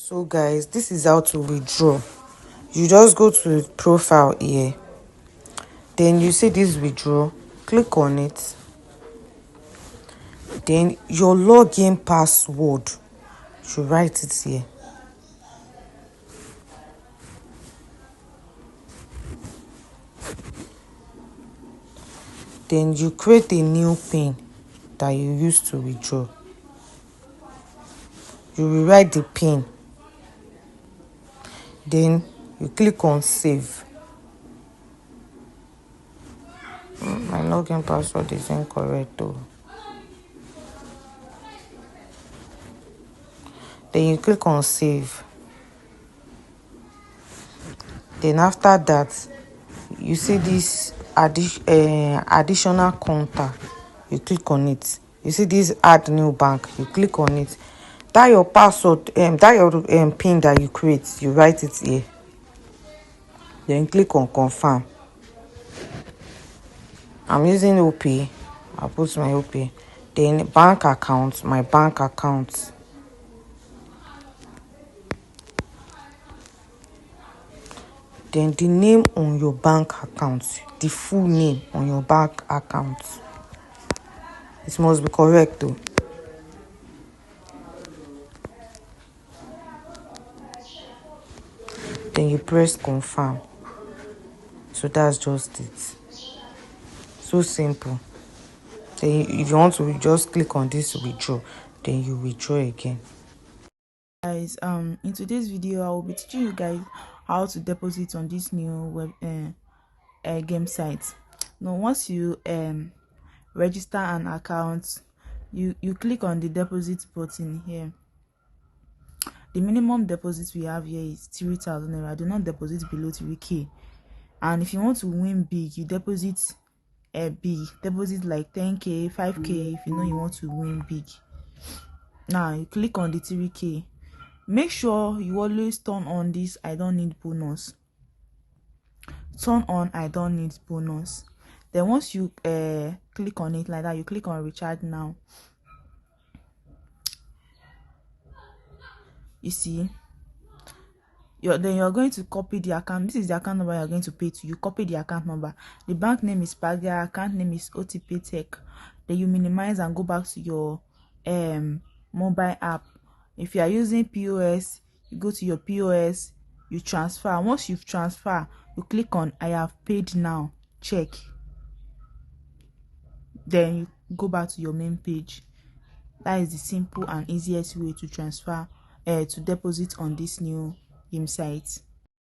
So guys, this is how to withdraw. You just go to profile here, then you see this withdraw, click on it, then your login password, you write it here. Then you create a new pin that you use to withdraw. You rewrite the pin, then you click on save. My login password is incorrect though. Then you click on save. Then after that, you see this additional counter. You click on it. You see this add new bank. You click on it. That your password, that your pin that you create, you write it here. Then click on confirm. I'm using OP. I'll put my OP. Then bank account, my bank account. Then the name on your bank account, the full name on your bank account. It must be correct though. Then you press confirm. So that's just it. So simple. Then if you want to, you just click on this withdraw, then you withdraw again. Guys, in today's video I will be teaching you guys how to deposit on this new web game site. Now once you register an account, you click on the deposit button here. The minimum deposit we have here is 3,000 naira. Do not deposit below 3k. And if you want to win big, you deposit big. Deposit like 10k, 5k if you know you want to win big. Now you click on the 3k. Make sure you always turn on this I don't need bonus. Turn on I don't need bonus. Then once you click on it like that, you click on recharge now. You see, then you're going to copy the account. This is the account number you're going to pay to. You copy the account number. The bank name is Paga, account name is OTP Tech. Then you minimize and go back to your mobile app. If you are using POS, you go to your POS, you transfer. Once you've transferred, you click on I have paid now, check. Then you go back to your main page. That is the simple and easiest way to transfer to deposit on this new game site.